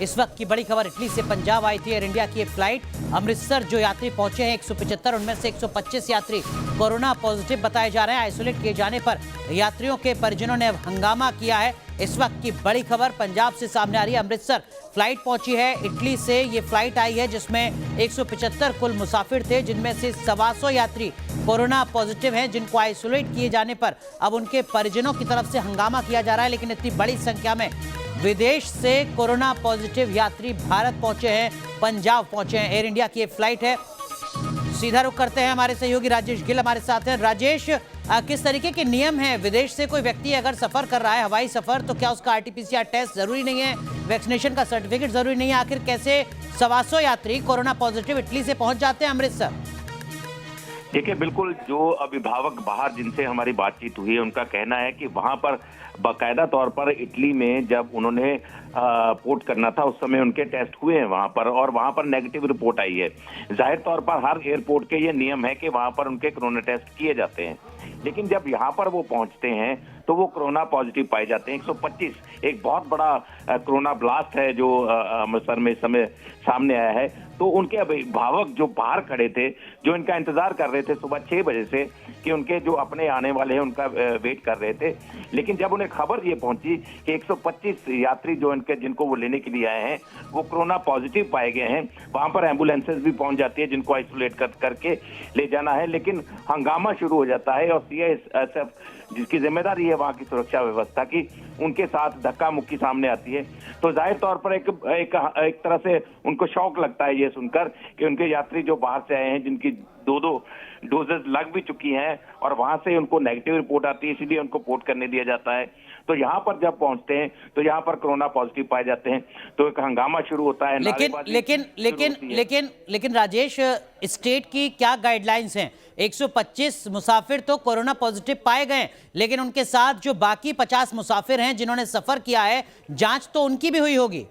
इस वक्त की बड़ी खबर इटली से पंजाब आई थी। एयर इंडिया की फ्लाइट अमृतसर जो यात्री पहुंचे हैं 175, उनमें से 125 यात्री कोरोना पॉजिटिव बताए जा रहे हैं। आइसोलेट किए जाने पर यात्रियों के परिजनों ने हंगामा किया है। इस वक्त की बड़ी खबर पंजाब से सामने आ रही है। अमृतसर फ्लाइट पहुंची है। इटली से ये फ्लाइट आई है जिसमें 175 कुल मुसाफिर थे, जिनमें से 125 यात्री कोरोना पॉजिटिव हैं, जिनको आइसोलेट किए जाने पर अब उनके परिजनों की तरफ से हंगामा किया जा रहा है। लेकिन इतनी बड़ी संख्या में विदेश से कोरोना पॉजिटिव यात्री भारत पहुंचे हैं, पंजाब पहुंचे हैं। एयर इंडिया की ये फ्लाइट है। सीधा रुख करते हैं, हमारे सहयोगी राजेश गिल हमारे साथ हैं। राजेश, किस तरीके के नियम हैं? विदेश से कोई व्यक्ति अगर सफर कर रहा है, हवाई सफर, तो क्या उसका आरटीपीसीआर टेस्ट जरूरी नहीं है, वैक्सीनेशन का सर्टिफिकेट जरूरी नहीं है? आखिर कैसे 125 यात्री कोरोना पॉजिटिव इटली से पहुंच जाते हैं अमृतसर? देखिए, बिल्कुल जो अभिभावक बाहर जिनसे हमारी बातचीत हुई है, उनका कहना है कि वहां पर बाकायदा तौर पर इटली में जब उन्होंने पोर्ट करना था उस समय उनके टेस्ट हुए हैं वहां पर, और वहां पर नेगेटिव रिपोर्ट आई है। जाहिर तौर पर हर एयरपोर्ट के ये नियम है कि वहां पर उनके कोरोना टेस्ट किए जाते हैं, लेकिन जब यहाँ पर वो पहुंचते हैं तो वो कोरोना पॉजिटिव पाए जाते हैं। 125 एक बहुत बड़ा कोरोना ब्लास्ट है जो अमृतसर में इस समय सामने आया है। तो उनके अभिभावक जो बाहर खड़े थे, जो इनका इंतजार कर रहे थे सुबह 6 बजे से कि उनके जो अपने आने वाले हैं उनका वेट कर रहे थे, लेकिन जब उन्हें खबर ये पहुंची कि 125 यात्री जो इनके जिनको वो लेने के लिए आए हैं वो कोरोना पॉजिटिव पाए गए हैं, वहां पर एम्बुलेंसेज भी पहुंच जाती है जिनको आइसोलेट करके ले जाना है। लेकिन हंगामा शुरू हो जाता है और सीआईएसएफ जिसकी जिम्मेदारी है वहां की सुरक्षा व्यवस्था की, उनके साथ धक्का मुक्की सामने आती है। तो जाहिर तौर पर एक तरह से उनको शौक लगता है ये सुनकर कि उनके यात्री जो बाहर से आए हैं, जिनकी दो डोजेस लग भी चुकी हैं और वहां से उनको नेगेटिव रिपोर्ट आती है, इसीलिए उनको पोर्ट करने दिया जाता है। तो यहाँ पर जब पहुंचते हैं तो यहाँ पर कोरोना पॉजिटिव पाए जाते हैं, तो एक हंगामा शुरू होता है। लेकिन राजेश, स्टेट की क्या गाइडलाइंस हैं? 125 मुसाफिर तो कोरोना पॉजिटिव पाए गए, लेकिन उनके साथ जो बाकी 50 मुसाफिर हैं जिन्होंने सफर किया है, जांच तो उनकी भी हुई होगी।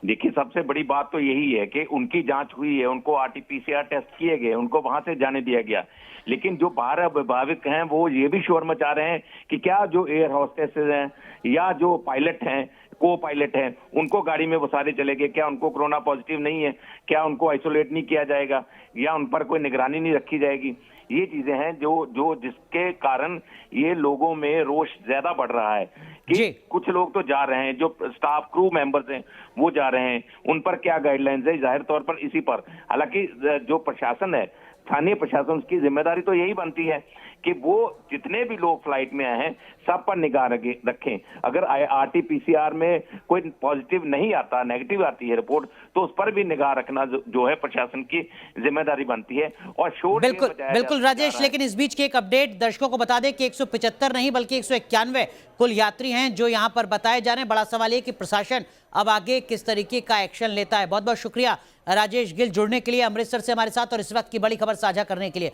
देखिए, सबसे बड़ी बात तो यही है कि उनकी जांच हुई है, उनको आरटीपीसीआर टेस्ट किए गए, उनको वहां से जाने दिया गया। लेकिन जो बाहर अभिभावक हैं वो ये भी शोर मचा रहे हैं कि क्या जो एयर होस्टेसेस हैं या जो पायलट हैं, को पायलट हैं, उनको गाड़ी में वो सारे चले गए, क्या उनको कोरोना पॉजिटिव नहीं है? क्या उनको आइसोलेट नहीं किया जाएगा या उन पर कोई निगरानी नहीं रखी जाएगी? ये चीजें हैं जो जिसके कारण ये लोगों में रोष ज्यादा बढ़ रहा है कि कुछ लोग तो जा रहे हैं, जो स्टाफ क्रू मेंबर्स हैं वो जा रहे हैं, उन पर क्या गाइडलाइंस है? जाहिर तौर पर इसी पर, हालांकि जो प्रशासन है, स्थानीय प्रशासन की जिम्मेदारी तो यही बनती है कि वो जितने भी लोग फ्लाइट में आए हैं सब पर निगाह रखें। अगर आरटीपीसीआर में कोई पॉजिटिव नहीं आता, नेगेटिव आती है रिपोर्ट, तो उस पर भी निगाह रखना जो है प्रशासन की जिम्मेदारी बनती है। और शोर बिल्कुल राजेश, लेकिन इस बीच की एक अपडेट दर्शकों को बता दें कि 175 नहीं बल्कि 191 कुल यात्री हैं जो यहां पर बताए जा रहे हैं। बड़ा सवाल ये कि प्रशासन अब आगे किस तरीके का एक्शन लेता है। बहुत बहुत शुक्रिया राजेश गिल जुड़ने के लिए अमृतसर से हमारे साथ और इस वक्त की बड़ी खबर साझा करने के लिए।